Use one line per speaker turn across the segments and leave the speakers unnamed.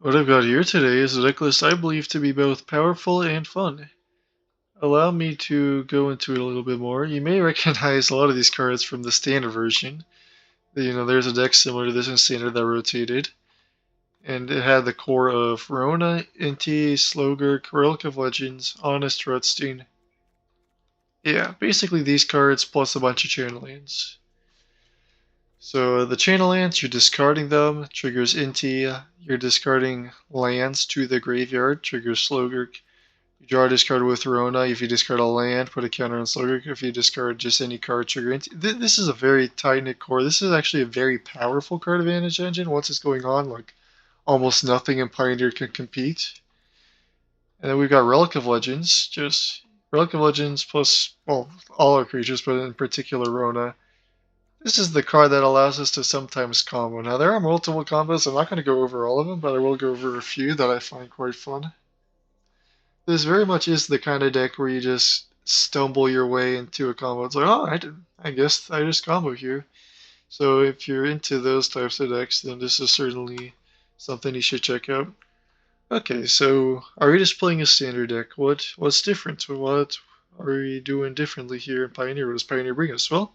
What I've got here today is a deck list I believe to be both powerful and fun. Allow me to go into it a little bit more. You may recognize a lot of these cards from the standard version. There's a deck similar to this in standard that rotated, and it had the core of Rona, Inti, Slogurk, Relic of Legends, Honest Rutstein. Yeah, basically these cards plus a bunch of channel lands. So the channel lands, you're discarding them, triggers Inti. You're discarding lands to the graveyard, triggers Slogurk. You draw a discard with Rona. If you discard a land, put a counter on Slogurk. If you discard just any card, trigger Inti. This is a very tight-knit core. This is actually a very powerful card advantage engine. Once it's going on, like almost nothing in Pioneer can compete. And then we've got Relic of Legends, just Relic of Legends plus, well, all our creatures, but in particular Rona. This is the card that allows us to sometimes combo. Now, there are multiple combos. I'm not going to go over all of them, but I will go over a few that I find quite fun. This very much is the kind of deck where you just stumble your way into a combo. It's like, oh, I guess I just combo here. So if you're into those types of decks, then this is certainly something you should check out. Okay, so are we just playing a standard deck? What's different? What are we doing differently here in Pioneer? What does Pioneer bring us? Well,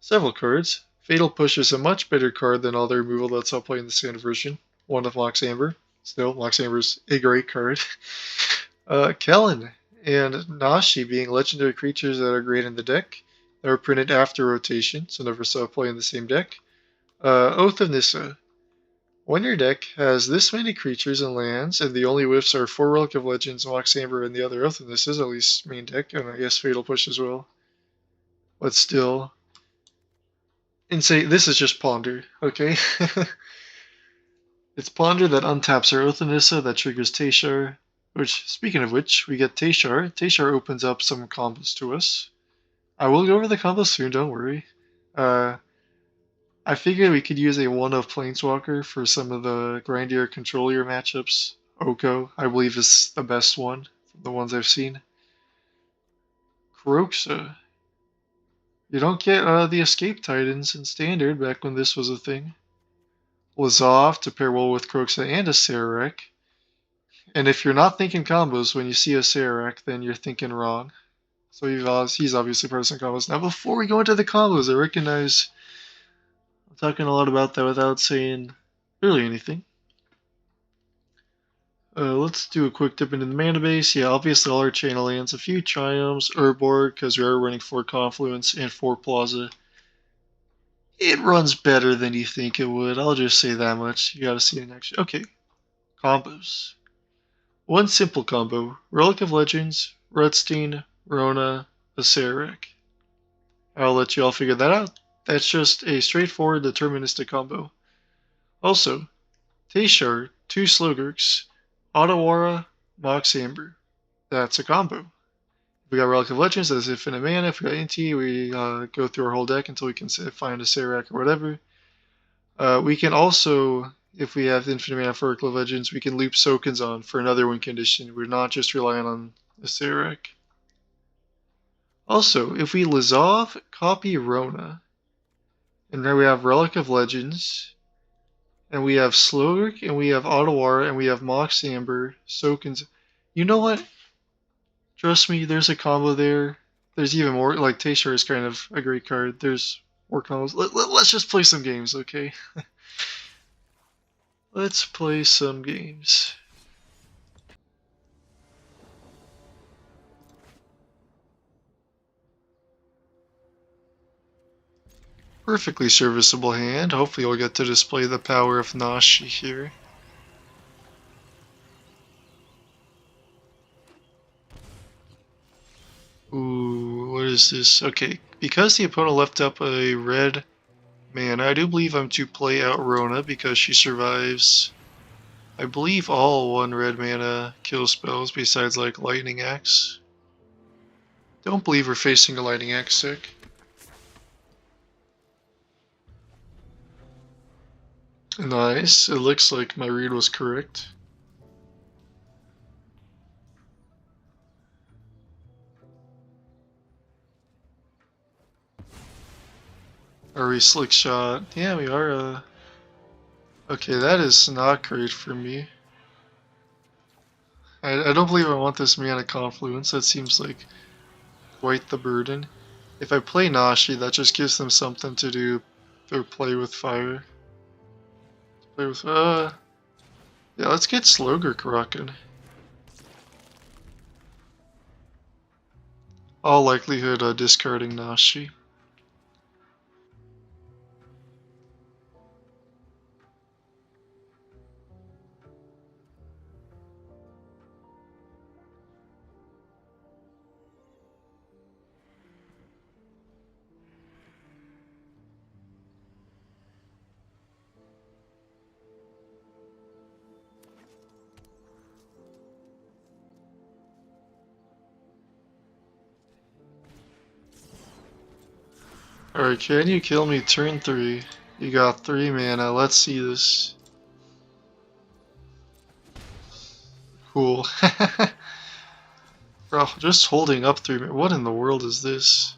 several cards. Fatal Push is a much better card than all the removal that's I'll play in the standard version. One of Mox Amber. Still, Mox Amber's a great card. Kellen and Nashi being legendary creatures that are great in the deck. They were printed after rotation, so never saw play in the same deck. Oath of Nissa. When your deck has this many creatures and lands, and the only whiffs are 4 Relic of Legends, Mox Amber, and the other Oath of Nissa, at least main deck, and I guess Fatal Push as well. But still, insane. This is just Ponder, okay? It's Ponder that untaps our Oath of Nissa, that triggers Tashar. Which, speaking of which, we get Tashar. Tashar opens up some combos to us. I will go over the combos soon, don't worry. I figured we could use a one of Planeswalker for some of the grindier controller matchups. Oko, I believe, is the best one from the ones I've seen. Kroxa. You don't get the Escape Titans in Standard back when this was a thing. Lazav to pair well with Kroxa and a Serac. And if you're not thinking combos when you see a Serac, then you're thinking wrong. So he's obviously part of some combos. Now, before we go into the combos, I recognize I'm talking a lot about that without saying really anything. Let's do a quick dip into the mana base. Yeah, obviously all our channel lands, a few Triumphs, Urborg, because we are running 4 Confluence and 4 Plaza. It runs better than you think it would. I'll just say that much. You gotta see it in action. Okay, combos. One simple combo, Relic of Legends, Rutstein, Rona, a Serac. I'll let you all figure that out. That's just a straightforward deterministic combo. Also, Tashar, 2 Slogurks, Otawara, Mox Amber. That's a combo. If we got Relic of Legends, that's infinite mana. If we got Inti, we go through our whole deck until we can find a Serac or whatever. We can also, if we have infinite mana for Relic of Legends, we can loop Sokens on for another win condition. We're not just relying on the Serac. Also, if we Lazav, copy Rona, and then we have Relic of Legends, and we have Slogurk, and we have Otawara, and we have Mox Amber, Sokens. You know what? Trust me, there's a combo there. There's even more. Like, Tashar is kind of a great card. There's more combos. Let's just play some games, okay? Let's play some games. Perfectly serviceable hand. Hopefully you'll get to display the power of Nashi here. Ooh, what is this? Okay, because the opponent left up a red mana, I do believe I'm to play out Rona because she survives, I believe, all 1 red mana kill spells besides like Lightning Axe. Don't believe we're facing a Lightning Axe deck. Nice, it looks like my read was correct. Are we Slick Shot? Yeah, we are. Okay, that is not great for me. I don't believe I want this mana confluence. That seems like quite the burden. If I play Nashi, that just gives them something to do or play with fire. Play with yeah, let's get Slogurk rocking. All likelihood discarding Nashi. Alright, can you kill me turn 3? You got 3 mana, let's see this. Cool. Bro, just holding up 3 mana. What in the world is this?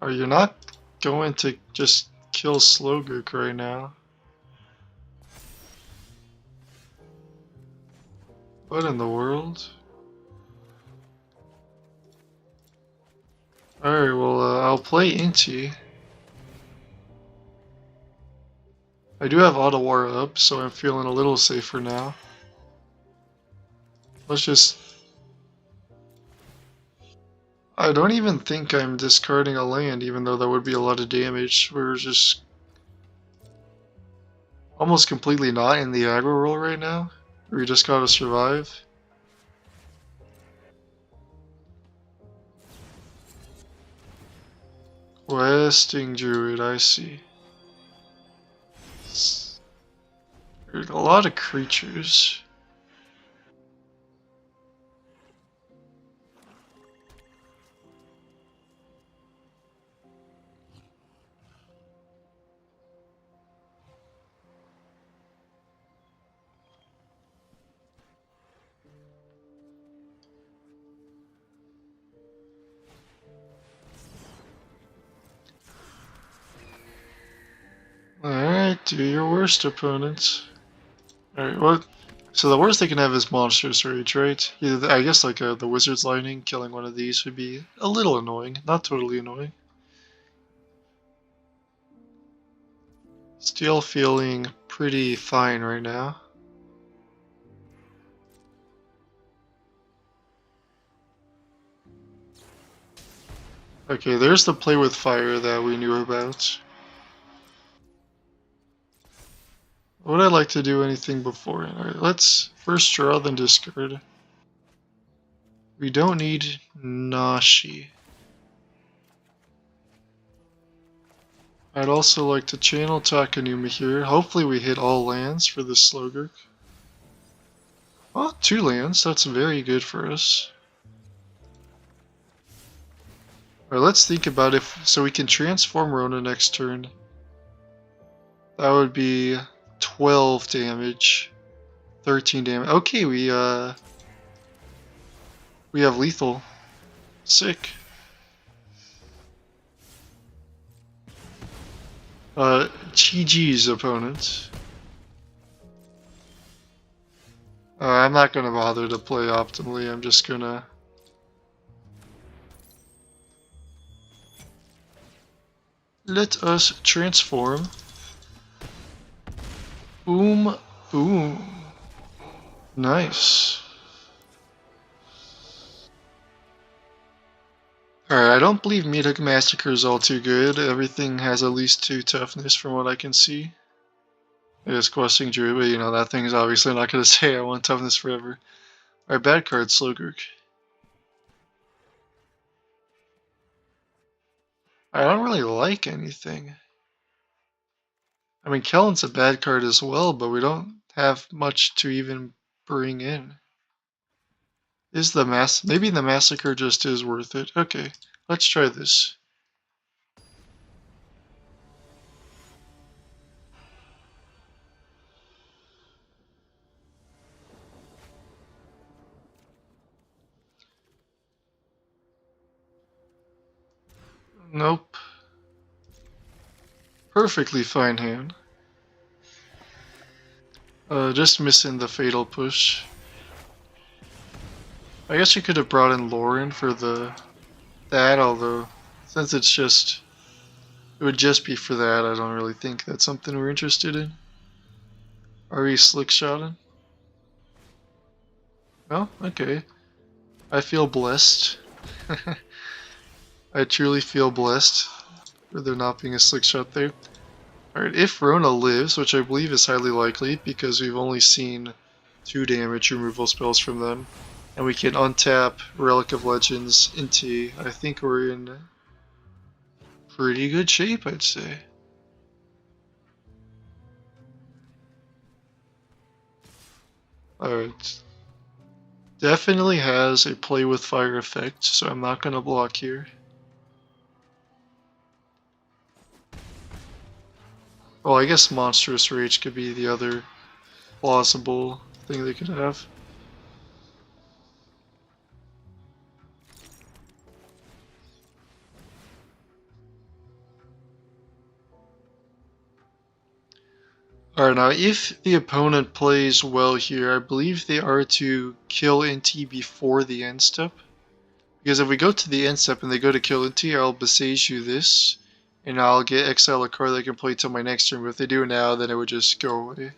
Are you not going to just kill Slogurk right now? What in the world? Alright, well, I'll play Inti. I do have Auto War up, so I'm feeling a little safer now. Let's just... I don't even think I'm discarding a land, even though that would be a lot of damage. We're just almost completely not in the aggro roll right now. We just gotta survive. Questing Druid, I see. There's a lot of creatures. Alright, do your worst, opponents. Alright, what? So the worst they can have is Monstrous Rage, right? Either, I guess like the Wizard's Lightning, killing one of these would be a little annoying. Not totally annoying. Still feeling pretty fine right now. Okay, there's the play with fire that we knew about. Would I like to do anything before? Alright, let's first draw, then discard. We don't need Nashi. I'd also like to channel Takanuma here. Hopefully we hit all lands for this Slogurk. Oh, 2 lands. That's very good for us. Alright, let's think about if... So we can transform Rona next turn. That would be 12 damage. 13 damage. Okay, we have lethal. Sick. GG's opponent. I'm not gonna bother to play optimally, I'm just gonna... Let us transform. Boom, boom. Nice. Alright, I don't believe Meathook Massacre is all too good. Everything has at least 2 toughness from what I can see. It is questing Druid, but you know, that thing is obviously not going to say I want toughness forever. Alright, bad card, Slogurk. I don't really like anything. I mean, Kellen's a bad card as well, but we don't have much to even bring in. Is the maybe the Massacre just is worth it. Okay, let's try this. Nope. Perfectly fine hand. Just missing the fatal push. I guess you could have brought in Lauren for that, although since it would just be for that, I don't really think that's something we're interested in. Are we slickshotting? Oh, okay. I feel blessed. I truly feel blessed for there not being a slickshot there. Alright, if Rona lives, which I believe is highly likely because we've only seen 2 damage removal spells from them, and we can untap Relic of Legends into, I think we're in pretty good shape, I'd say. Alright. Definitely has a play with fire effect, so I'm not going to block here. Well, I guess Monstrous Rage could be the other plausible thing they could have. Alright, now if the opponent plays well here, I believe they are to kill Inti before the end step. Because if we go to the end step and they go to kill Inti, I'll besiege you this, and I'll get exile a card that I can play till my next turn, but if they do it now, then it would just go away.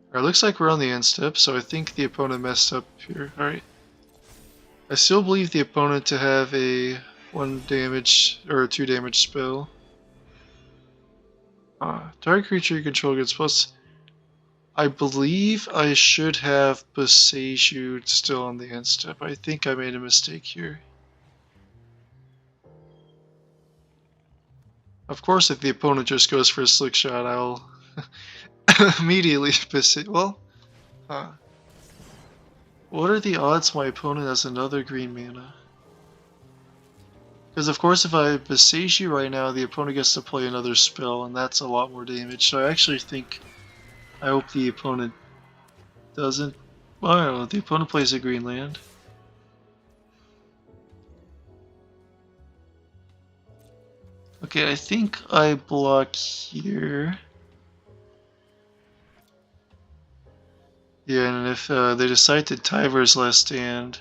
Alright, looks like we're on the end step, so I think the opponent messed up here. Alright. I still believe the opponent to have a 1 damage, or a 2 damage spell. Target creature you control gets plus. I believe I should have Besiege'd still on the end step. I think I made a mistake here. Of course, if the opponent just goes for a slick shot, I'll immediately besiege. Well, what are the odds my opponent has another green mana? Because of course if I besiege you right now, the opponent gets to play another spell, and that's a lot more damage. So I actually think, I hope the opponent doesn't. Well, I don't know, the opponent plays a green land. Okay, I think I block here. Yeah, and if they decide to Tyver's Last Stand,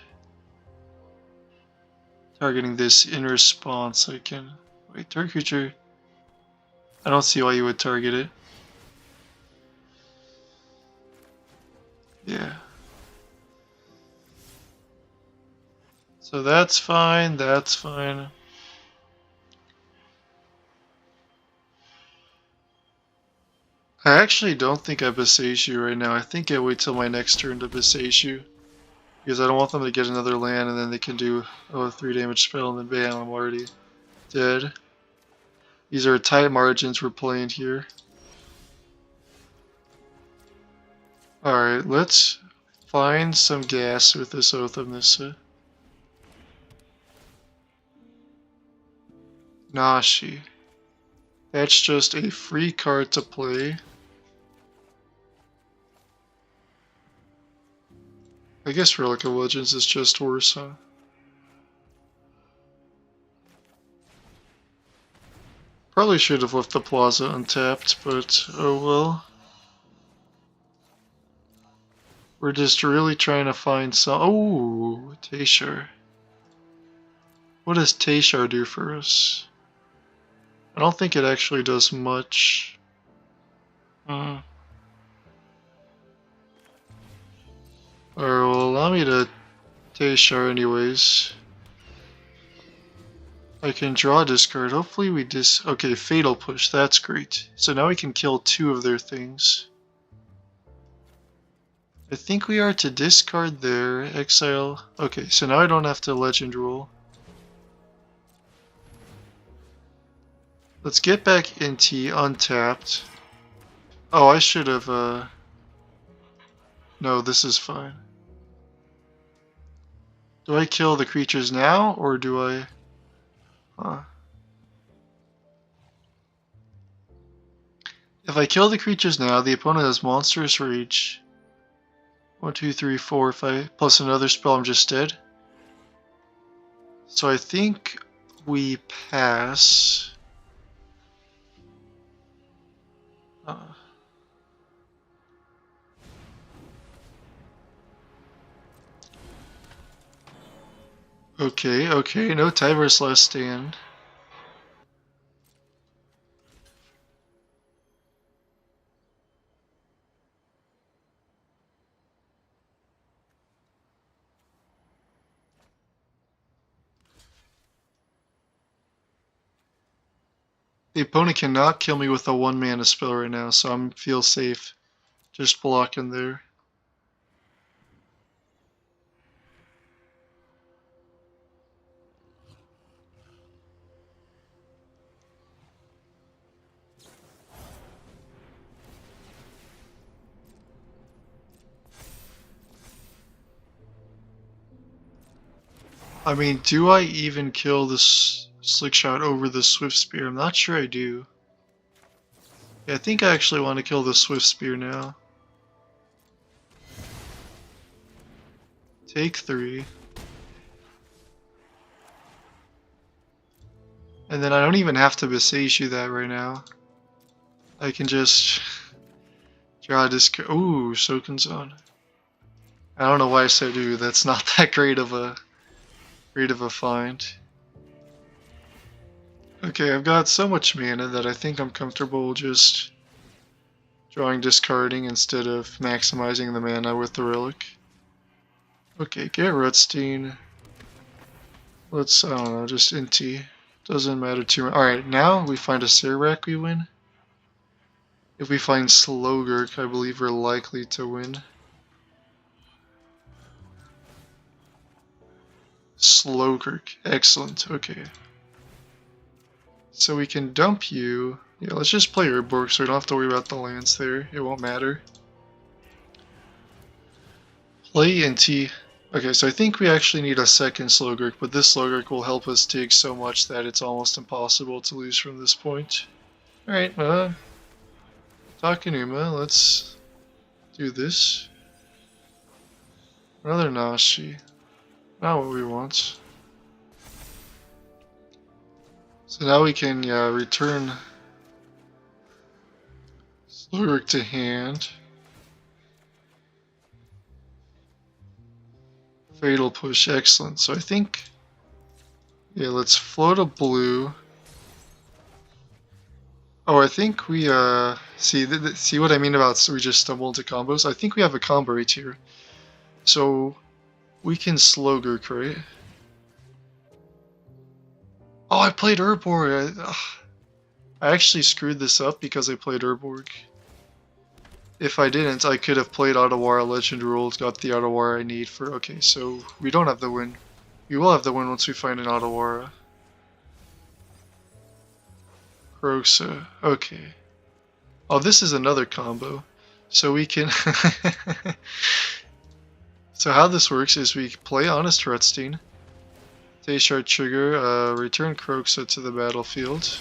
targeting this in response, I can... Wait, target creature... I don't see why you would target it. Yeah. So that's fine, that's fine. I actually don't think I besiege you right now. I think I wait till my next turn to besiege you. Because I don't want them to get another land and then they can do a 3 damage spell and then bam, I'm already dead. These are tight margins we're playing here. Alright, let's find some gas with this Oath of Nissa. Nashi. That's just a free card to play. I guess Relic of Legends is just worse, huh? Probably should have left the Plaza untapped, but oh well. We're just really trying to find some. Oh, Tashar. What does Tashar do for us? I don't think it actually does much. Alright, well, allow me to Tashar anyways. I can draw this card. Hopefully we okay, Fatal Push. That's great. So now we can kill 2 of their things. I think we are to discard their exile. Okay, so now I don't have to legend rule. Let's get back into untapped. Oh, I should have, no, this is fine. Do I kill the creatures now, or do I... If I kill the creatures now, the opponent has Monstrous Rage. 1, 2, 3, 4, 5, plus another spell, I'm just dead. So I think we pass. Okay, okay, no tie versus last stand. The opponent cannot kill me with a 1-mana spell right now, so I feel safe. Just blocking there. I mean, do I even kill this Slick Shot over the Swift Spear? I'm not sure I do. Yeah, I think I actually want to kill the Swift Spear now. Take 3. And then I don't even have to Beseishu that right now. I can just draw this. Ooh, Shokunzon. I don't know why I said ooh. That's not that great of a find. Okay, I've got so much mana that I think I'm comfortable just drawing discarding instead of maximizing the mana with the relic. Okay, get Rutstein. Let's, I don't know, just Inti. Doesn't matter too much. Alright, now we find a Serac, we win. If we find Slogurk, I believe we're likely to win. Slogurk, excellent, okay. So we can dump you. Yeah, let's just play Urborg so we don't have to worry about the lands there. It won't matter. Play Inti. Okay, so I think we actually need a second Slogurk, but this Slogurk will help us dig so much that it's almost impossible to lose from this point. Alright, Takenuma, let's do this. Another Nashi. Not what we want. So now we can, return Slogurk to hand. Fatal Push, excellent. So I think, yeah, let's float a blue. Oh, I think we, see what I mean about we just stumble into combos? I think we have a combo right here. So, we can Slogurk, right? Oh, I played Urborg! I actually screwed this up because I played Urborg. If I didn't, I could have played Otawara Legend Ruled, got the Otawara I need for... Okay, so we don't have the win. We will have the win once we find an Otawara. Kroxa, okay. Oh, this is another combo. So we can... So how this works is we play Honest Rutstein, Tayshard trigger, return Kroxa to the battlefield.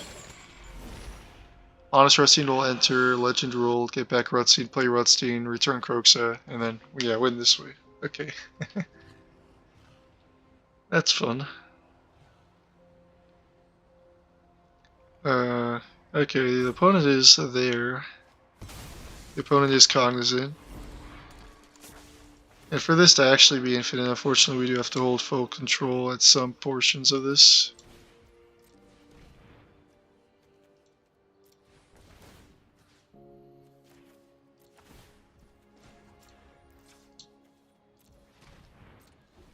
Honest Rutstein will enter, Legend Rule, get back Rutstein, play Rutstein, return Kroxa, and then, yeah, win this way. Okay. That's fun. Okay, the opponent is there. The opponent is cognizant. And for this to actually be infinite, unfortunately we do have to hold full control at some portions of this.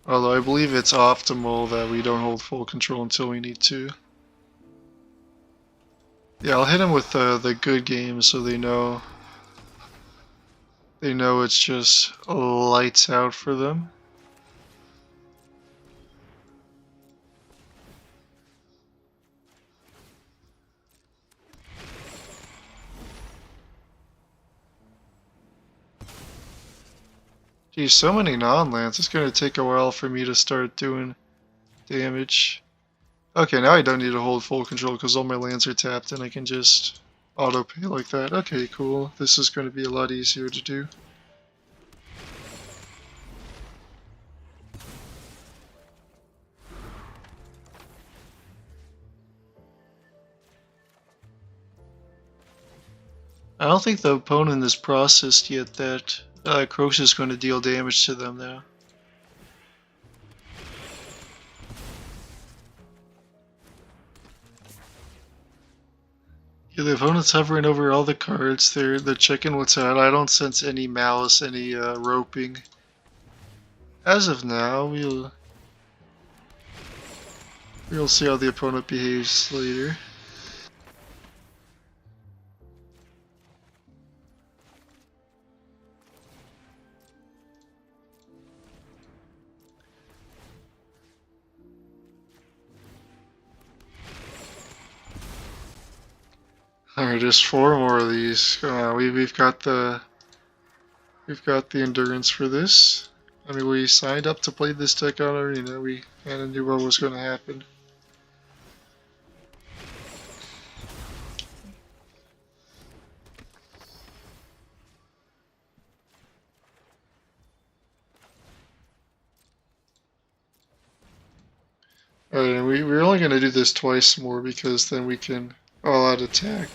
Although I believe it's optimal that we don't hold full control until we need to. Yeah, I'll hit them with the good games so they know it's just lights out for them. Geez, so many non-lands. It's gonna take a while for me to start doing damage. Okay, now I don't need to hold full control because all my lands are tapped and I can just auto-pay like that. Okay, cool. This is going to be a lot easier to do. I don't think the opponent is processed yet that Kroxa is going to deal damage to them now. Okay, the opponent's hovering over all the cards. They're checking what's out. I don't sense any malice, any roping. As of now, we'll see how the opponent behaves later. Alright, just 4 more of these. We've got the endurance for this. I mean, we signed up to play this deck on Arena. We kind of knew what was going to happen. Alright, we're only going to do this twice more because then we can all-out attack.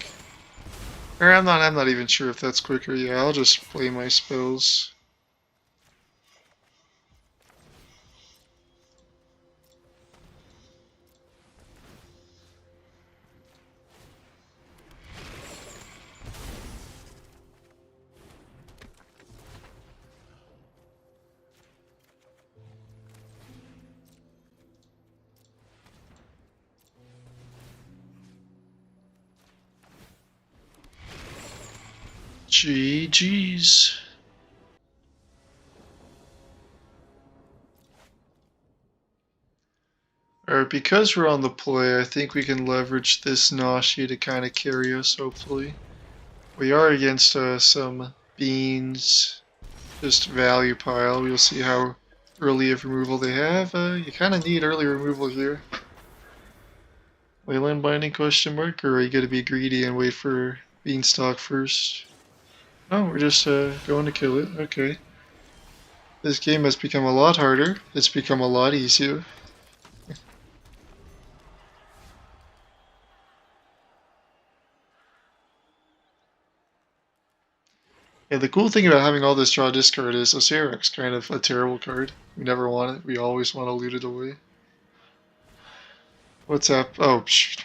Or I'm not even sure if that's quicker. Yeah, I'll just play my spells. GG's. Alright, because we're on the play, I think we can leverage this Nashi to kind of carry us, hopefully. We are against some beans, just value pile. We'll see how early of removal they have. You kind of need early removal here. Leyland Binding question mark, or are you going to be greedy and wait for Beanstalk first? Oh, we're just going to kill it. Okay. This game has become a lot harder. It's become a lot easier. Yeah, the cool thing about having all this draw discard is Osirek's kind of a terrible card. We never want it. We always want to loot it away. What's up? Oh, psh.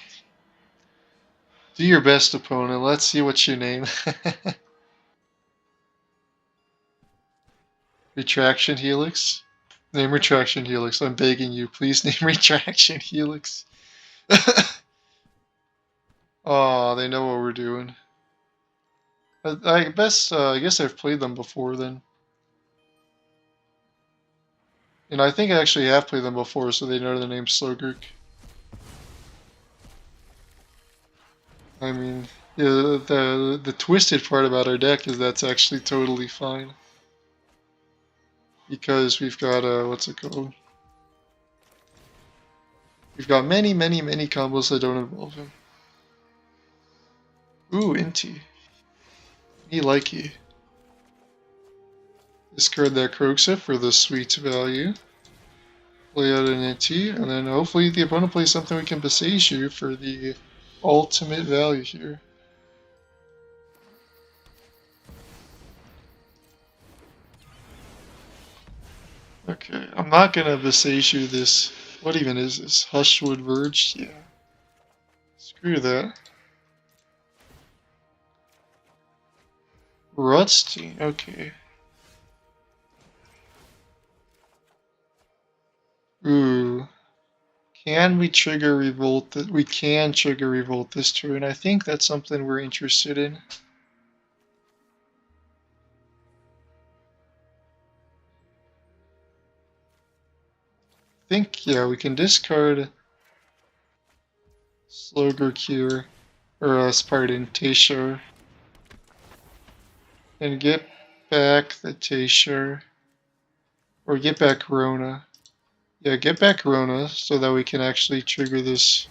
Do your best, opponent. Let's see what you name. Retraction Helix? Name Retraction Helix. I'm begging you. Please name Retraction Helix. Oh, they know what we're doing. I guess I've played them before then. And I think I actually have played them before, so they know the name Slogurk. I mean, yeah, the twisted part about our deck is that's actually totally fine. Because we've got, what's it called? We've got many combos that don't involve him. Ooh, Inti. Me likey. Discard that Kroxa for the sweet value. Play out an Inti, and then hopefully the opponent plays something we can besiege you for the ultimate value here. Okay, I'm not gonna besiege you this. What even is this? Hushwood Verge? Yeah. Screw that. Rusty, okay. Ooh. Can we trigger Revolt? We can trigger Revolt this turn. I think that's something we're interested in. I think, yeah, we can discard Slogger Cure, or pardon, Tashar, and get back the Tashar, or get back Rona. Yeah, get back Rona so that we can actually trigger this.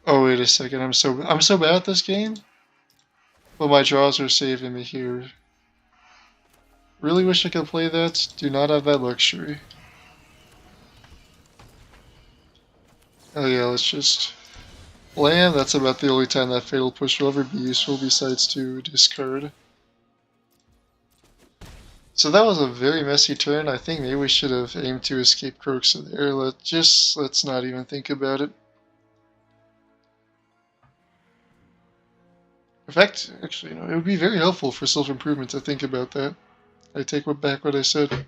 Oh wait a second, I'm so bad at this game. But my draws are saving me here. Really wish I could play that. Do not have that luxury. Oh yeah, let's just land. That's about the only time that Fatal Push will ever be useful besides to discard. So that was a very messy turn. I think maybe we should have aimed to escape Kroxa there. Let's not even think about it. In fact, actually, it would be very helpful for self-improvement to think about that. I take back what I said.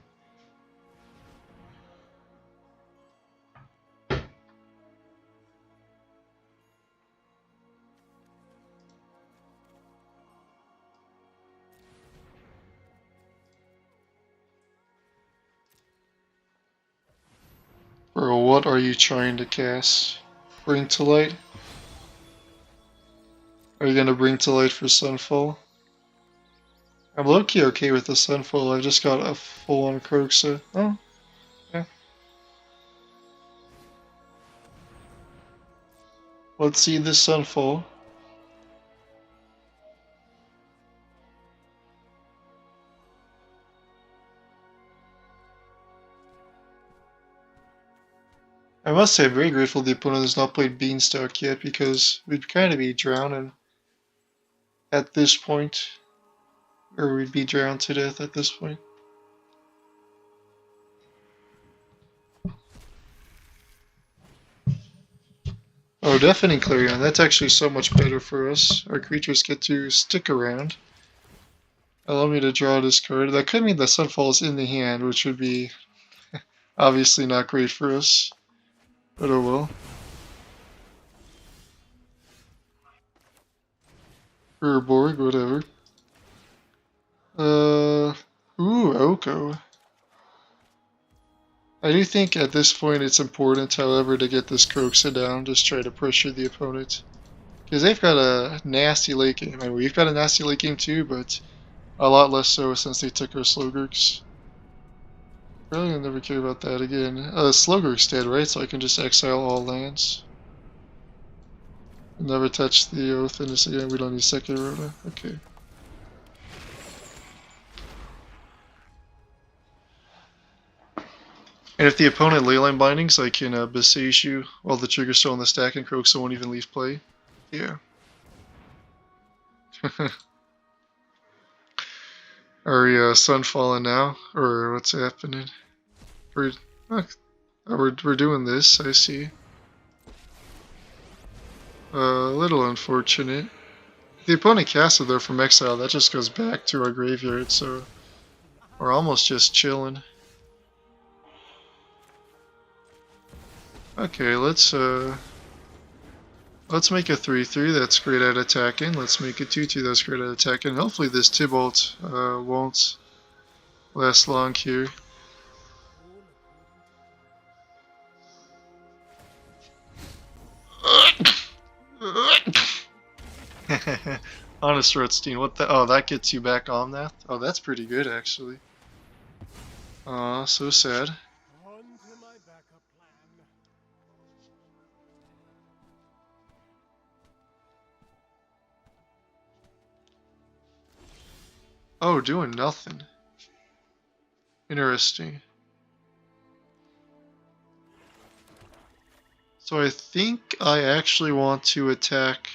Bro, what are you trying to cast? Bring to light? Are you gonna bring to light for Sunfall? I'm low-key okay with the Sunfall, I've just got a full-on Croxa. Oh, yeah. Let's see this Sunfall. I must say I'm very grateful the opponent has not played Beanstalk yet, because we'd kind of be drowning at this point. Or we'd be drowned to death at this point. Oh, Deafening Clarion, that's actually so much better for us. Our creatures get to stick around. Allow me to draw this card. That could mean the Sunfall is in the hand, which would be obviously not great for us. But oh well. Urborg, whatever. Ooh, Oko. I do think at this point it's important, however, to get this Croxa down, just try to pressure the opponent. Because they've got a nasty late game. I mean, we've got a nasty late game too, but a lot less so since they took our Slowgurks. Really, I'll never care about that again. Slowgurk's dead, right? So I can just exile all lands. Never touch the Oath in this again. We don't need second Rota. Okay. And if the opponent Leyline Bindings, I can besiege you while the trigger's still on the stack and Croxa won't even leave play. Yeah. Are we Sunfallen now? Or what's happening? We're, oh, we're doing this, I see. A little unfortunate. If the opponent casts it though from exile, that just goes back to our graveyard, so we're almost just chilling. Okay, let's make a 3/3 that's great at attacking. Let's make a 2/2 that's great at attacking. Hopefully this Tybalt won't last long here. Honest Rutstein, what the? Oh, that gets you back on that? Oh, that's pretty good actually. Aw, so sad. Oh, doing nothing. Interesting. So I think I actually want to attack.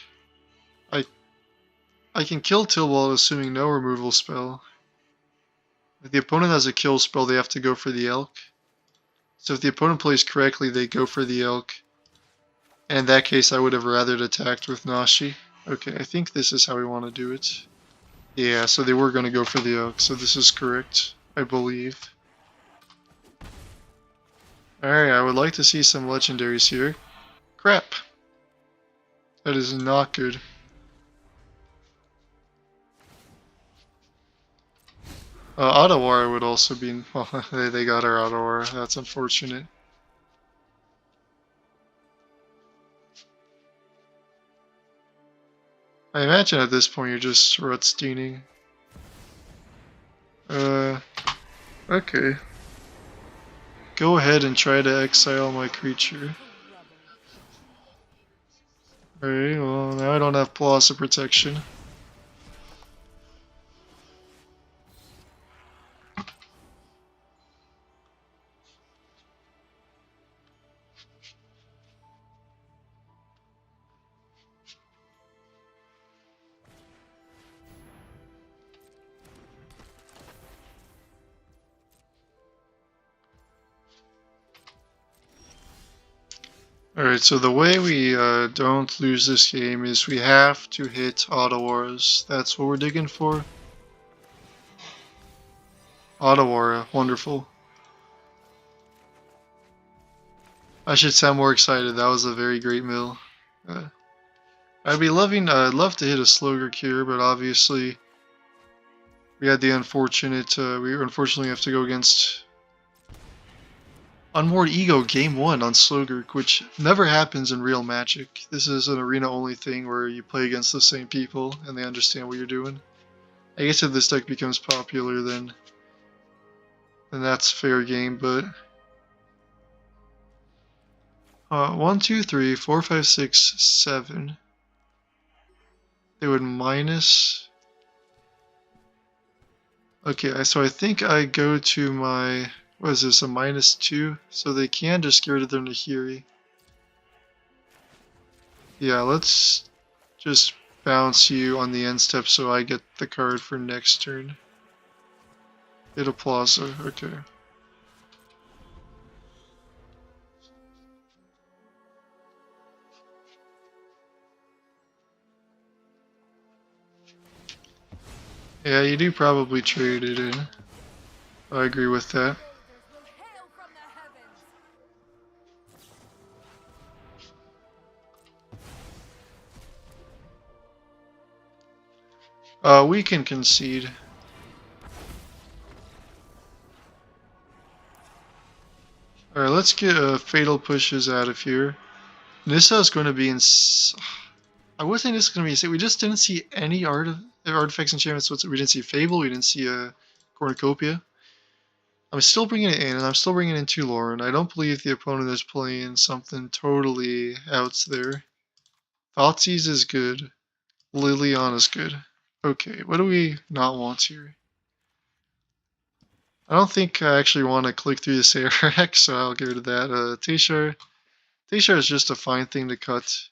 I can kill Tybalt assuming no removal spell. If the opponent has a kill spell, they have to go for the Elk. So if the opponent plays correctly, they go for the Elk. And in that case, I would have rather attacked with Nashi. Okay, I think this is how we want to do it. Yeah, so they were going to go for the Elk, so this is correct, I believe. Alright, I would like to see some legendaries here. Crap. That is not good. Otawara would also be... Well, they got our Otawara. That's unfortunate. I imagine at this point you're just Rutsteining. Okay. Go ahead and try to exile my creature. Alright, well now I don't have Palazzo Protection. Alright, so the way we don't lose this game is we have to hit Auto-Auras. That's what we're digging for. Auto-Aura, wonderful. I should sound more excited. That was a very great mill. I'd love to hit a Slogger Cure, but obviously we had the unfortunate, we unfortunately have to go against Unmoored Ego Game 1 on Slogurk, which never happens in real Magic. This is an arena-only thing where you play against the same people and they understand what you're doing. I guess if this deck becomes popular, then that's fair game, but... 1, 2, 3, 4, 5, 6, 7. They would minus... Okay, so I think I go to my... What is this, a -2? So they can just get rid of their Nahiri. Yeah, let's just bounce you on the end step so I get the card for next turn. Hit a Plaza, okay. Yeah, you do probably trade it in. I agree with that. We can concede. Alright, let's get Fatal Pushes out of here. Nissa is going to be in... I would say Nissa is going to be insane. We just didn't see any artifacts enchantments. We didn't see Fable, we didn't see a Cornucopia. I'm still bringing it in, and I'm still bringing in 2 Lauren. I don't believe the opponent is playing something totally out there. Thoughtseize is good. Liliana is good. Okay, what do we not want here? I don't think I actually want to click through the Serac, so I'll get rid of that. Tashar is just a fine thing to cut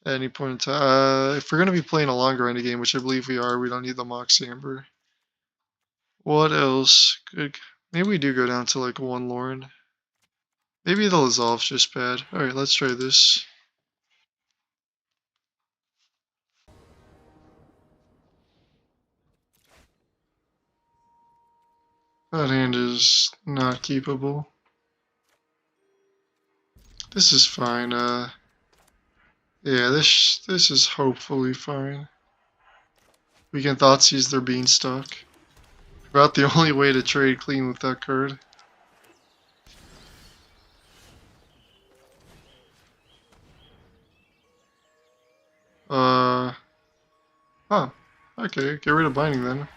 at any point in time. If we're going to be playing a longer end game, which I believe we are, we don't need the Mox Amber. What else? Good. Maybe we do go down to like 1 Lauren. Maybe the Lasolve's just bad. Alright, let's try this. That hand is not keepable. This is fine. Yeah, this is hopefully fine. We can Thoughtseize their Beanstalk. About the only way to trade clean with that card. Huh. Okay, get rid of Binding then.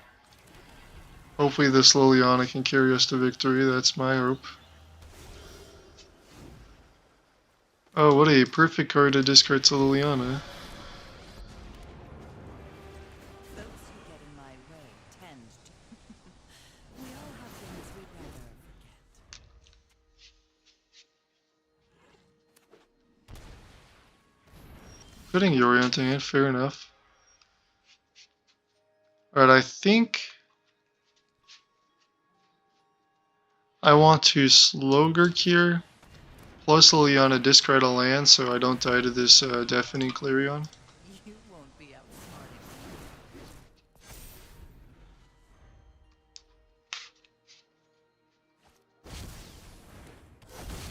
Hopefully this Liliana can carry us to victory, that's my hope. Oh, what a perfect card to discard to Liliana. Putting Yorianting in, fair enough. Alright, I think I want to Slogurk here, plus Liliana discard a land so I don't die to this Deafening Clarion.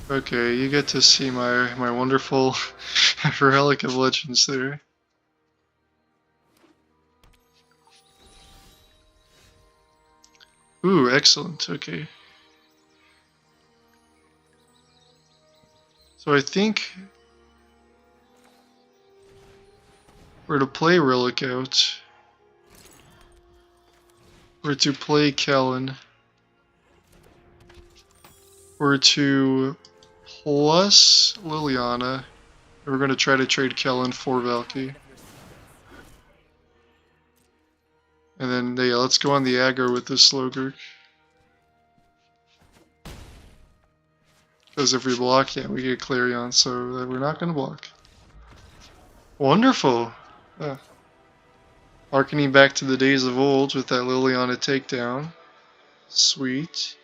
Okay, you get to see my wonderful Relic of Legends there. Ooh, excellent, okay. So I think we're to play Relic out. We're to play Kellen. We're to plus Liliana. We're going to try to trade Kellen for Valky. And then, yeah, let's go on the aggro with this Slogurk. Because if we block, yeah, we get Clarion, so we're not going to block. Wonderful! Harkening back to the days of old with that Liliana takedown. Sweet.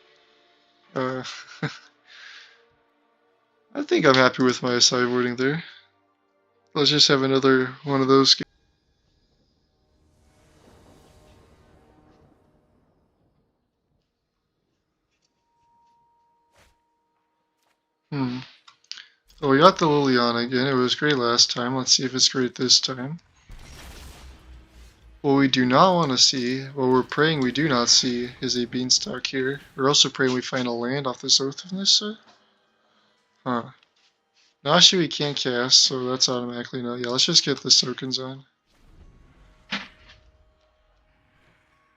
I think I'm happy with my sideboarding there. Let's just have another one of those games. So we got the Liliana again. It was great last time. Let's see if it's great this time. What we do not want to see, what we're praying we do not see, is a beanstalk here. We're also praying we find a land off this Oath of Nissa. Huh. Nashi we can't cast, so that's automatically no. Yeah, let's just get the tokens on.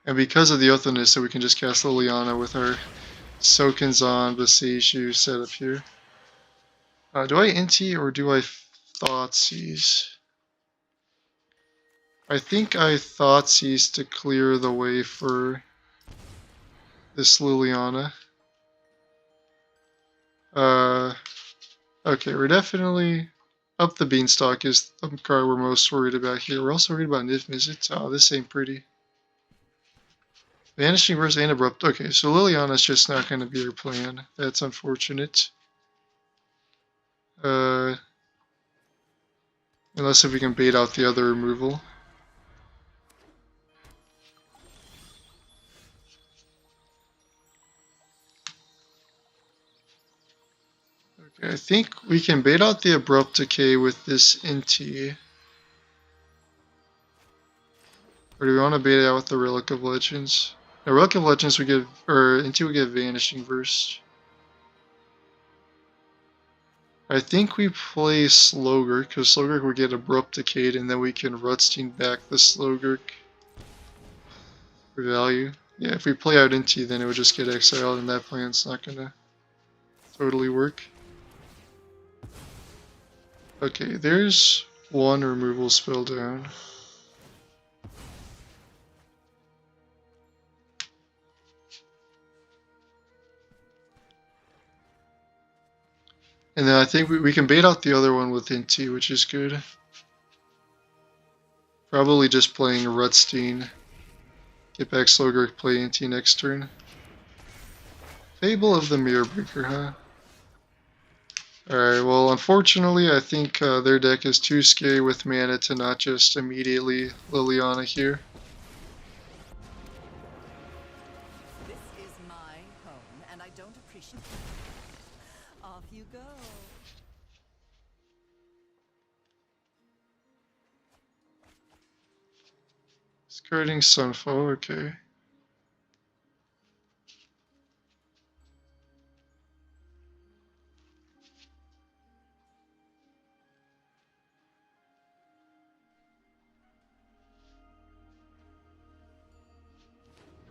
And because of the Oath of Nissa, we can just cast Liliana with our tokens on Beseiju setup here. Do I Inti or do I Thoughtseize? I think I Thoughtseize to clear the way for this Liliana. Okay, we're definitely up the beanstalk is the card we're most worried about here. We're also worried about Niv Mizzet. Oh, this ain't pretty. Vanishing Verse and Abrupt. Okay, so Liliana's just not going to be our plan. That's unfortunate. Unless if we can bait out the other removal. Okay, I think we can bait out the Abrupt Decay with this Inti. Or do we want to bait it out with the Relic of Legends? The Relic of Legends we get, or Inti we get Vanishing Verse. I think we play Slogurk, because Slogurk will get Abrupt Decayed, and then we can Rutstein back the Slogurk for value. Yeah, if we play out Inti, then it would just get exiled, and that plan's not gonna totally work. Okay, there's one removal spell down. And then I think we can bait out the other one with Inti, which is good. Probably just playing Rutstein. Get back Slogurk, play Inti next turn. Fable of the Mirrorbreaker, huh? Alright, well, unfortunately, I think their deck is too scary with mana to not just immediately Liliana here.
This is my home, and I don't appreciate it. Off you go.
Skirting Sunfall, okay.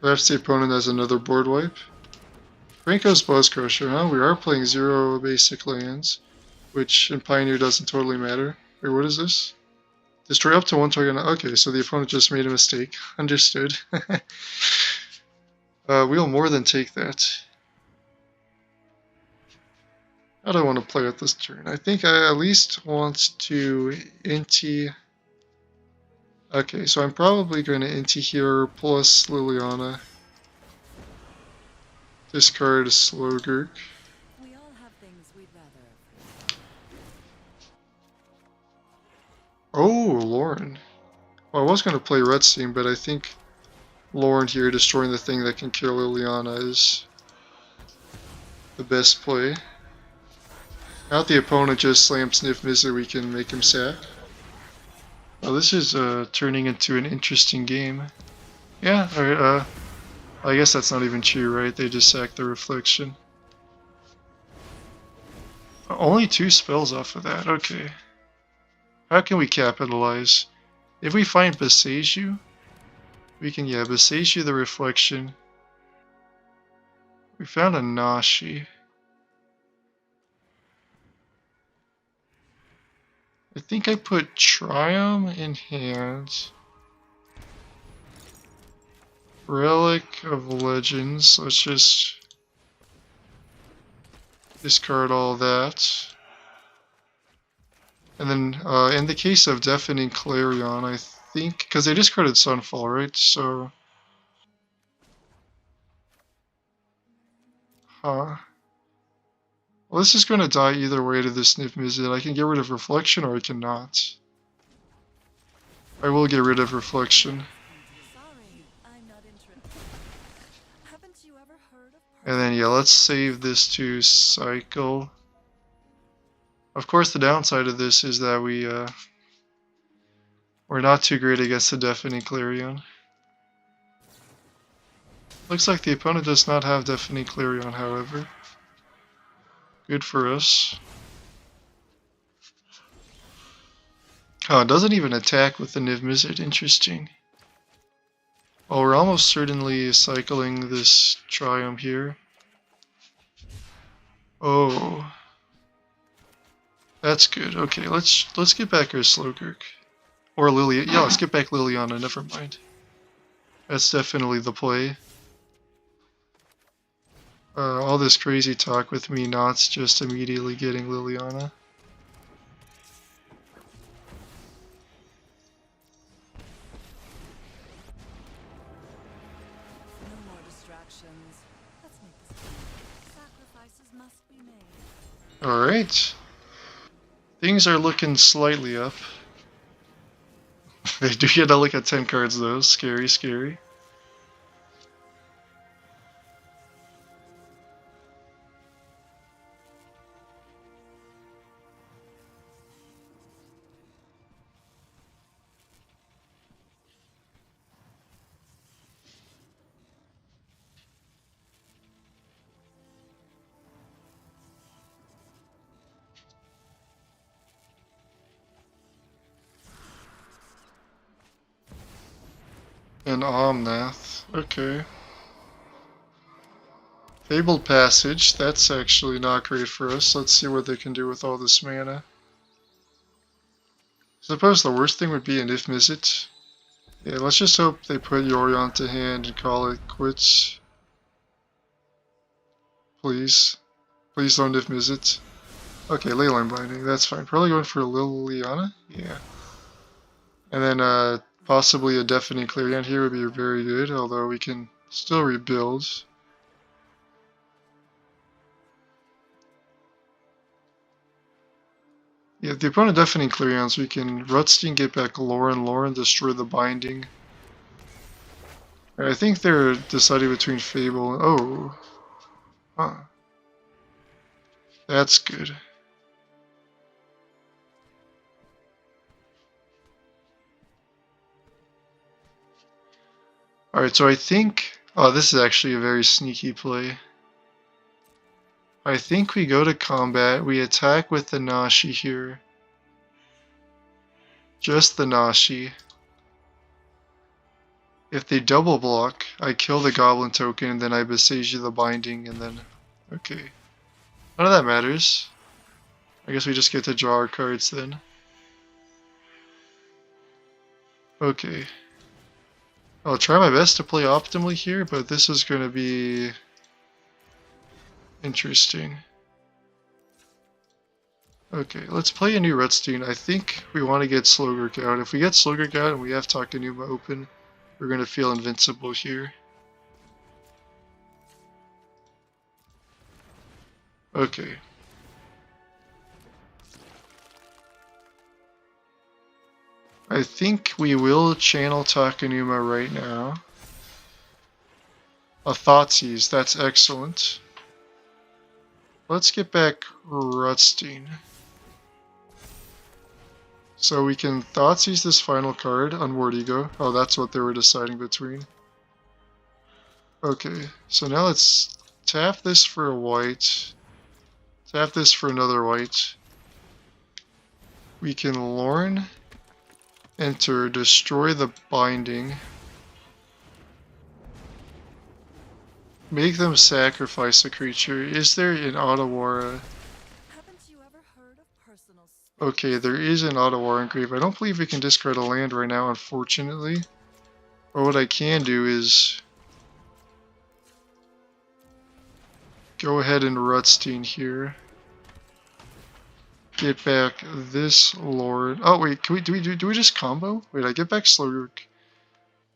Perhaps the opponent has another board wipe. Franco's Buzz Crusher, huh? We are playing 0 basic lands, which in Pioneer doesn't totally matter. Wait, what is this? Destroy up to one target. Okay, so the opponent just made a mistake. Understood. We'll more than take that. How do I want to play it this turn? I think I at least want to Inti. Okay, so I'm probably going to Inti here plus Liliana. Discard Slogurk.
We all have things we'd rather.
Oh, Lauren. Well, I was going to play Rutstein, but I think Lauren here destroying the thing that can kill Liliana is the best play. Now if the opponent just slams Niv Mizzet, we can make him sack. Well, this is turning into an interesting game. Yeah, alright, I guess that's not even true, right? They just sacked the Reflection. Only 2 spells off of that, okay. How can we capitalize? If we find Beseiju, we can, yeah, Beseiju the Reflection. We found a Nashi. I think I put Triumph in hand. Relic of Legends. Let's just discard all that. And then in the case of Deafening Clarion, I think, because they discarded Sunfall, right? So, well, Well, this is going to die either way to this Niv-Mizzet. I can get rid of Reflection or I cannot. I will get rid of Reflection.
Sorry, I'm not interested. Haven't you ever heard of
And then, yeah, let's save this to cycle. Of course, the downside of this is that we're not too great against the Deafening Clarion. Looks like the opponent does not have Deafening Clarion, however. Good for us. Oh, it doesn't even attack with the Niv-Mizzet. Interesting. Well, we're almost certainly cycling this Triumph here. Oh. That's good. Okay, let's get back our Slowgurk. Or Lily. Yeah, let's get back Liliana, never mind. That's definitely the play. All this crazy talk with me not just immediately getting Liliana.
no more distractions? Let's make this clear. Sacrifices must be made.
Alright. Things are looking slightly up. They do get to look at 10 cards though. Scary, scary. And Omnath. Okay. Fabled Passage. That's actually not great for us. Let's see what they can do with all this mana. I suppose the worst thing would be an If Mizzet. Yeah, let's just hope they put Yorion to hand and call it quits. Please. Please don't If Mizzet. Okay, Leyline Binding. That's fine. Probably going for Liliana? Yeah. And then possibly a Deafening Clarion here would be very good, although we can still rebuild. Yeah, if the opponent Deafening Clarions, we can Rutstein, get back Lauren, destroy the binding. I think they're deciding between Fable and... Oh. Huh. That's good. Alright, so I think... Oh, this is actually a very sneaky play. I think we go to combat, we attack with the Nashi here. Just the Nashi. If they double block, I kill the Goblin token and then I besiege the binding and then... Okay. None of that matters. I guess we just get to draw our cards then. Okay. I'll try my best to play optimally here, but this is going to be interesting. Okay, let's play a new Rutstein. I think we want to get Slowgurk out. If we get Slowgurk out and we have Takenuma open, we're going to feel invincible here. Okay. I think we will channel Takenuma right now. A Thoughtseize, that's excellent. Let's get back Rutstein. So we can Thoughtseize this final card on Ward Ego. Oh, that's what they were deciding between. Okay, so now let's tap this for a white. Tap this for another white. We can Lorn, enter, destroy the binding. Make them sacrifice a creature. Is there an Otawara?
Haven't you ever heard of personal space?
Okay, there is an Otawara engrave. I don't believe we can discard a land right now, unfortunately. But what I can do is go ahead and Rutstein here. Get back this Lord. Oh wait, can we do we just combo? Wait, I get back Slowgurk.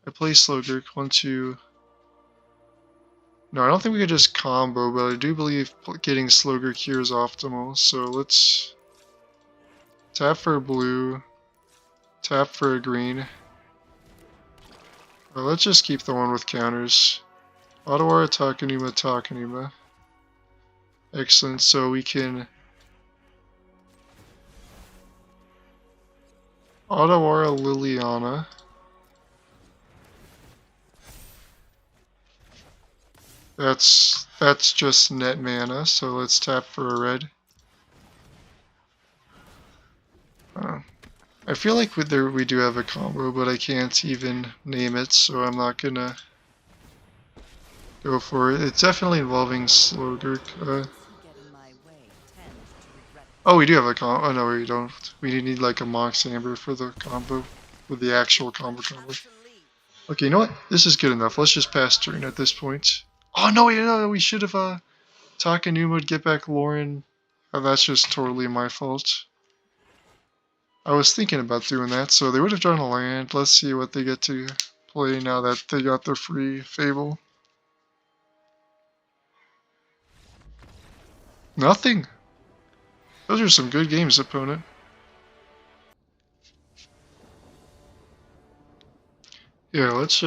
I play Slowgurk. 1, 2. No, I don't think we could just combo, but I do believe getting Slogurk here is optimal. So let's tap for a blue, tap for a green. Well, let's just keep the one with counters. Ottawara, Takanuma, Takanuma. Excellent, so we can Ottawara, Liliana. That's just net mana, so let's tap for a red. I feel like we do have a combo, but I can't even name it, so I'm not gonna go for it. It's definitely involving Slogurk. Oh, we do have a combo. Oh, no, we don't. We need like a Mox Amber for the combo, for the actual combo. Okay, you know what? This is good enough. Let's just pass turn at this point. Oh, no, we should have, Takanuma would get back Lauren. Oh, that's just totally my fault. I was thinking about doing that, so they would have drawn a land. Let's see what they get to play now that they got their free Fable. Nothing. Those are some good games, opponent. Yeah, let's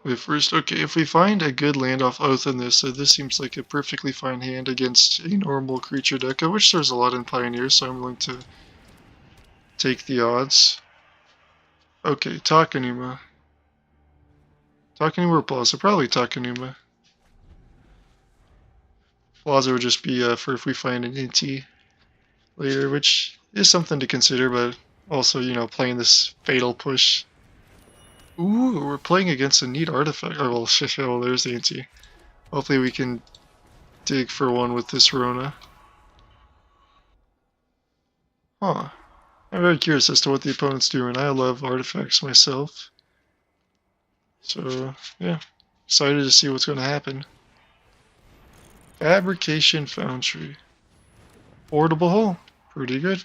wait first. Okay, if we find a good land off Oath in this, this seems like a perfectly fine hand against a normal creature deck, of which there's a lot in Pioneer, so I'm willing to take the odds. Okay, Takanuma. Takanuma or Plaza? Probably Takanuma. Plaza would just be for if we find an Inti later, which is something to consider, but also, playing this fatal push. Ooh, we're playing against a neat artifact. Oh, well, shit, well, there's the Inti. Hopefully we can dig for one with this Rona. Huh. I'm very curious as to what the opponent's doing. I love artifacts myself. So, yeah. Excited to see what's going to happen. Fabrication Foundry. Portable hole. Pretty good.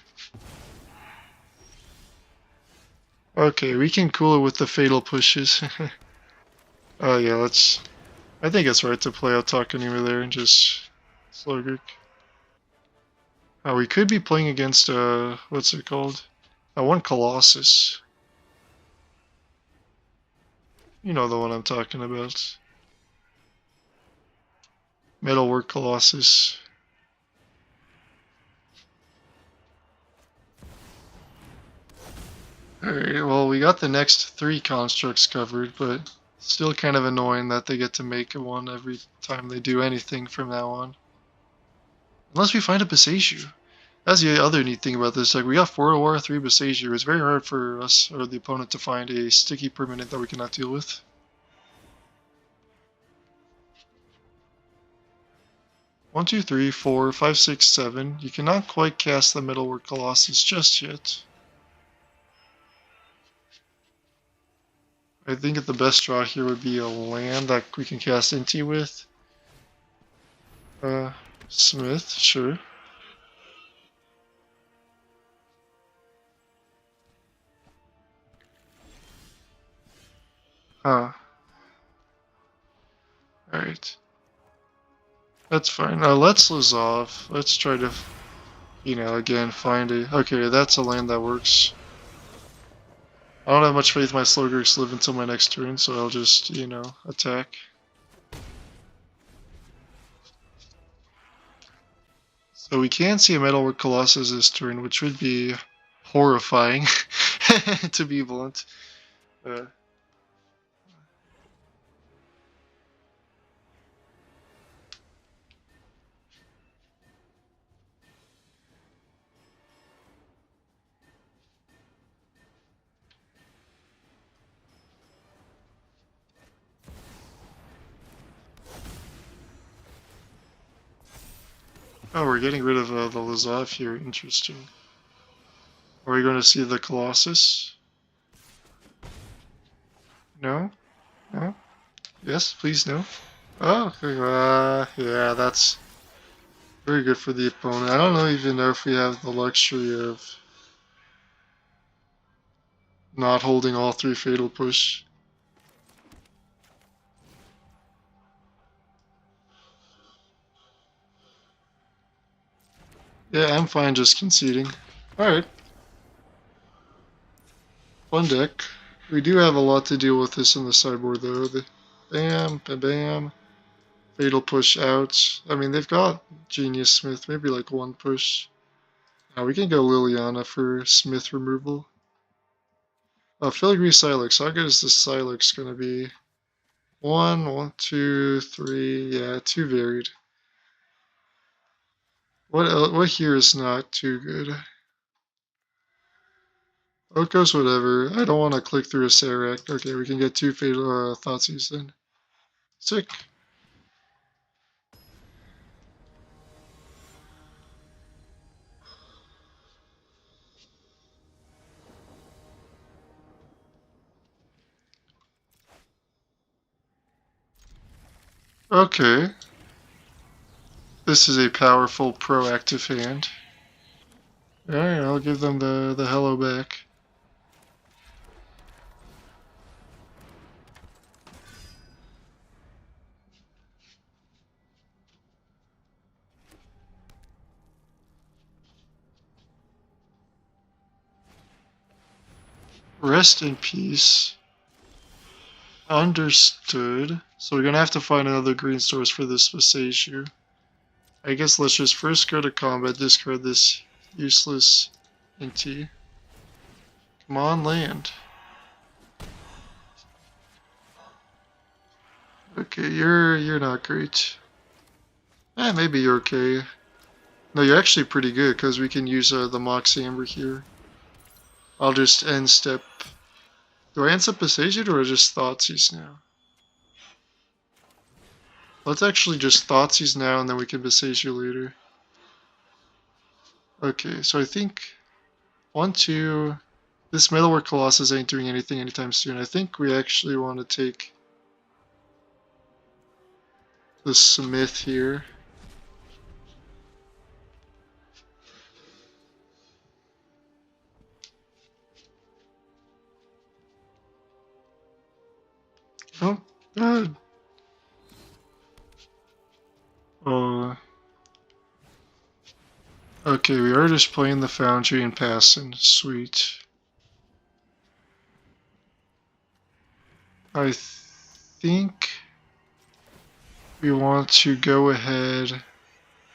Okay, we can cool it with the fatal pushes. Oh yeah, I think it's right to play out Takanuma there and just Slogurk. We could be playing against, what's it called? One Colossus. You know the one I'm talking about. Metalwork Colossus. Alright, well, we got the next 3 constructs covered, but still kind of annoying that they get to make one every time they do anything from now on. Unless we find a Beseiju. That's the other neat thing about this. Like, we got 4 War, 3 Beseiju. It's very hard for us, or the opponent, to find a sticky permanent that we cannot deal with. One, two, three, 4, 5, 6, 7. You cannot quite cast the Metalwork Colossus just yet. I think that the best draw here would be a land that we can cast Inti with. Smith, sure. Huh. Alright. That's fine. Let's Lazov. Let's try to, again, find a... Okay, that's a land that works. I don't have much faith my Slogurks live until my next turn, so I'll just, attack. So we can see a Metalwork Colossus this turn, which would be horrifying, to be blunt. Oh, we're getting rid of the Lazov here. Interesting. Are we going to see the Colossus? No? No? Yes, please no. Oh, yeah, that's very good for the opponent. I don't even know if we have the luxury of not holding all 3 Fatal Push. Yeah, I'm fine just conceding. Alright, fun deck. We do have a lot to deal with this in the sideboard though. The bam, bam, bam. Fatal push out. I mean, they've got Genius Smith, maybe like one push. Now we can go Liliana for Smith removal. Filigree Silex. How good is this Silex gonna be? One, two, three. Yeah, too varied. What here is not too good? Okos, whatever. I don't want to click through a Serac. Okay, we can get two Fatal Thoughtseize then. Sick. Okay. This is a powerful, proactive hand. Alright, I'll give them the hello back. Rest in peace. Understood. So we're gonna have to find another green source for this Visagiu. I guess let's just first go to combat, discard this useless NT. Come on, land. Okay, you're not great. Maybe you're okay. No, you're actually pretty good because we can use the Mox Amber here. I'll just end step. Do I end step Visagiu or just Thoughtseize now? Let's actually just Thoughtseize now and then we can Visagiu later. Okay, so I think 1, 2. This Metalwork Colossus ain't doing anything anytime soon. I think we actually want to take the Smith here. Oh, God. Oh. Okay, we are just playing the Foundry and passing. Sweet. I think we want to go ahead.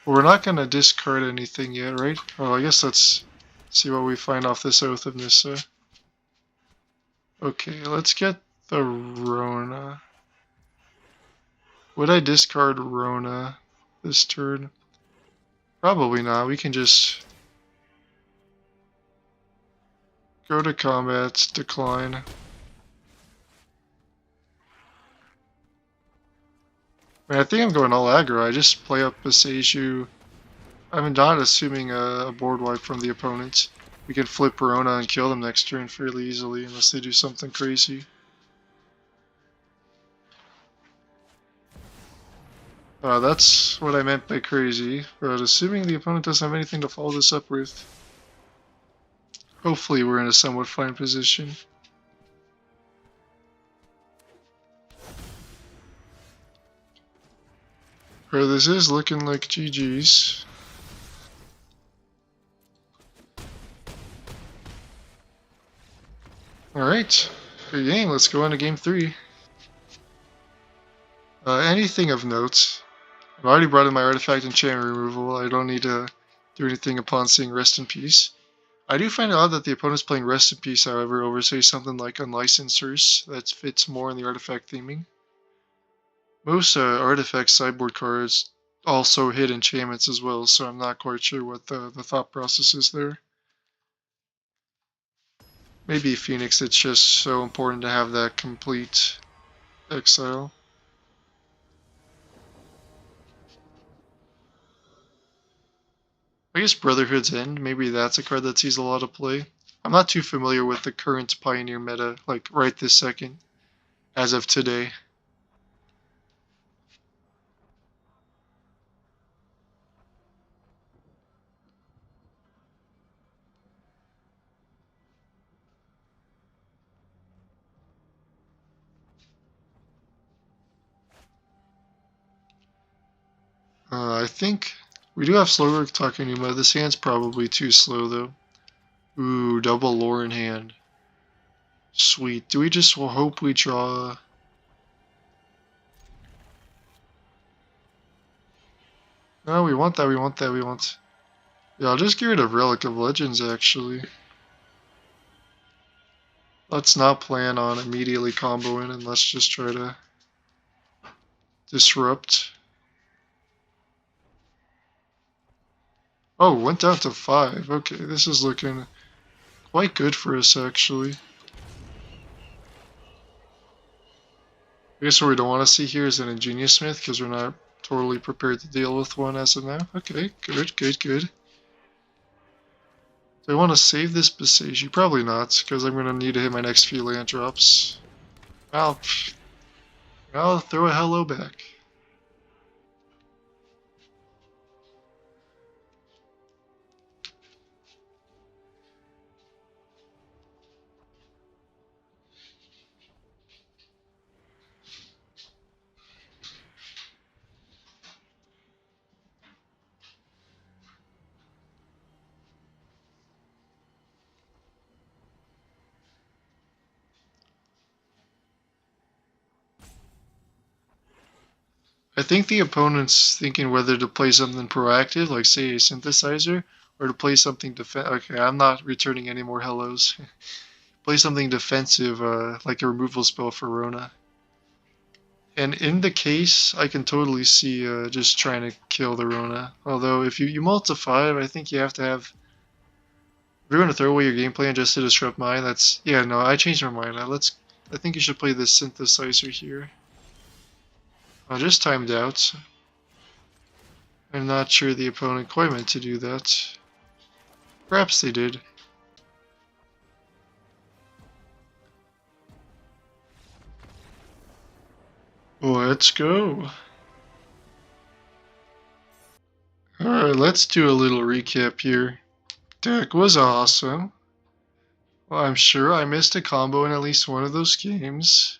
We're not going to discard anything yet, right? Oh, I guess let's see what we find off this Oath of Nissa. Okay, let's get the Rona. Would I discard Rona this turn? Probably not. We can just go to combat, decline. I think I'm going all aggro. I just play up Visagiu. I'm not assuming a board wipe from the opponent. We can flip Rona and kill them next turn fairly easily unless they do something crazy. That's what I meant by crazy, but assuming the opponent doesn't have anything to follow this up with, hopefully we're in a somewhat fine position. Bro, this is looking like GG's. Alright, good game. Let's go into game 3. Anything of note. I've already brought in my artifact enchantment removal. I don't need to do anything upon seeing Rest in Peace. I do find it odd that the opponent's playing Rest in Peace, however, over say something like Unlicensors that fits more in the artifact theming. Most artifact sideboard cards also hit enchantments as well, so I'm not quite sure what the thought process is there. Maybe Phoenix, it's just so important to have that complete exile. I guess Brotherhood's End, maybe that's a card that sees a lot of play. I'm not too familiar with the current Pioneer meta, like right this second, as of today. I think We do have slower Takenuma. This hand's probably too slow though. Ooh, double lore in hand. Sweet. Do we just hope we draw? No, we want that, we want that, we want... Yeah, I'll just get rid of Relic of Legends, actually. Let's not plan on immediately comboing, and let's just try to disrupt. Oh, went down to 5. Okay, this is looking quite good for us, actually. I guess what we don't want to see here is an Ingenious Smith, because we're not totally prepared to deal with one as of now. Okay, good, good, good. Do I want to save this Beseiji? Probably not, because I'm going to need to hit my next few land drops. I'll throw a hello back. I think the opponent's thinking whether to play something proactive, like say a synthesizer, or to play something Okay, I'm not returning any more hellos. Play something defensive, like a removal spell for Rona. And in the case, I can totally see just trying to kill the Rona. Although if you multiply, I think you have to have. If you're going to throw away your game plan just to disrupt mine, that's yeah. No, I changed my mind. I think you should play this synthesizer here. I just timed out. I'm not sure the opponent quite meant to do that. Perhaps they did. Let's go. Alright, let's do a little recap here. Deck was awesome. Well, I'm sure I missed a combo in at least one of those games.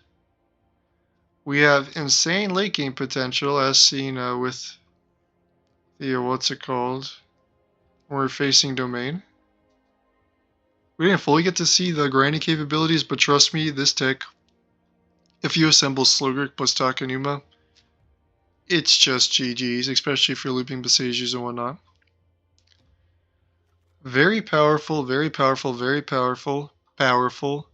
We have insane late game potential as seen with the, what's it called? We're facing Domain. We didn't fully get to see the grinding capabilities, but trust me, this deck, if you assemble Slogric plus Takenuma, it's just GG's, especially if you're looping Beseijus and whatnot. Very powerful, very powerful, very powerful, powerful.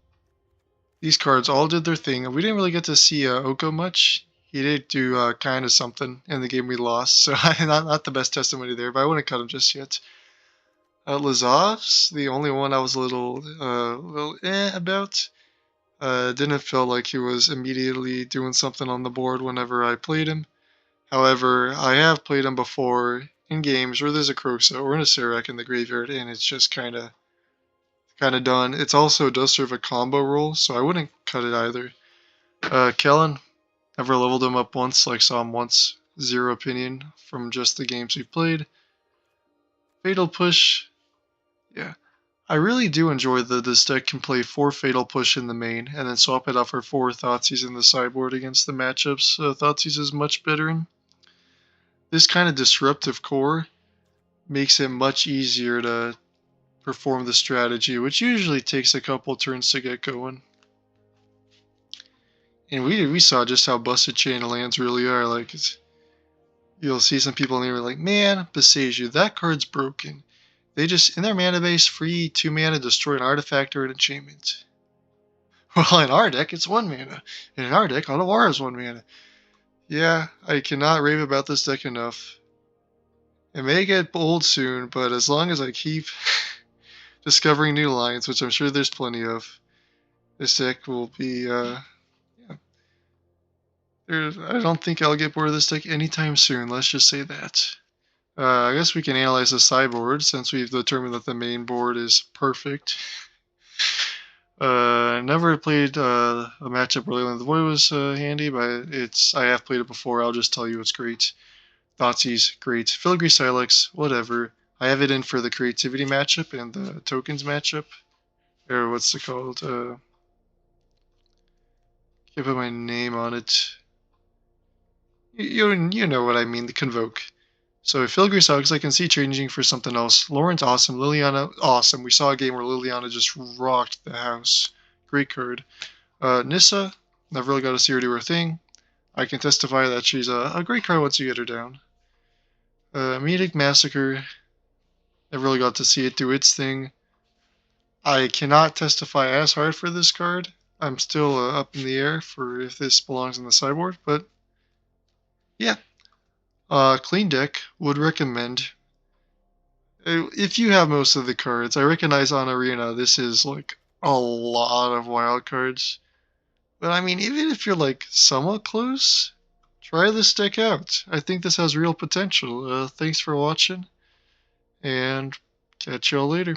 These cards all did their thing. We didn't really get to see Oko much. He did do kind of something in the game we lost, so not the best testimony there, but I wouldn't cut him just yet. Lazov's the only one I was a little about. Didn't feel like he was immediately doing something on the board whenever I played him. However, I have played him before in games where there's a Kroxa or in a Serac in the graveyard, and it's just kind of done. It also does serve a combo role, so I wouldn't cut it either. Kellen, never leveled him up once, like saw him once. Zero opinion from just the games we've played. Fatal Push, yeah. I really do enjoy that this deck can play 4 Fatal Push in the main, and then swap it out for 4 Thoughtseize in the sideboard against the matchups Thoughtseize is much better in. This kind of disruptive core makes it much easier to perform the strategy, which usually takes a couple turns to get going. And we saw just how busted Chain of Lands really are. Like, you'll see some people in there like, man, Beseiju, that card's broken. They just, in their mana base, free 2 mana, destroy an artifact or an enchantment. Well, in our deck, it's 1 mana. And in our deck, Otawara is 1 mana. Yeah, I cannot rave about this deck enough. It may get old soon, but as long as I keep discovering new lines, which I'm sure there's plenty of, this deck will be, yeah. I don't think I'll get bored of this deck anytime soon, let's just say that. I guess we can analyze the sideboard since we've determined that the main board is perfect. Never played a matchup where Leyland the Void was handy, but I have played it before. I'll just tell you it's great. Thoughtseize, great. Filigree Silex, whatever. I have it in for the creativity matchup and the tokens matchup. Or what's it called? Can't put my name on it. You know what I mean, the Convoke. So Filigree sucks. I can see changing for something else. Lauren's awesome. Liliana, awesome. We saw a game where Liliana just rocked the house. Great card. Nissa, never really got to see her do her thing. I can testify that she's a great card once you get her down. Meeting Massacre, never really got to see it do its thing. I cannot testify as hard for this card. I'm still up in the air for if this belongs in the sideboard, but yeah. Clean deck, would recommend. If you have most of the cards, I recognize on Arena this is like a lot of wild cards. But I mean, even if you're like somewhat close, try this deck out. I think this has real potential. Thanks for watching, and catch y'all later.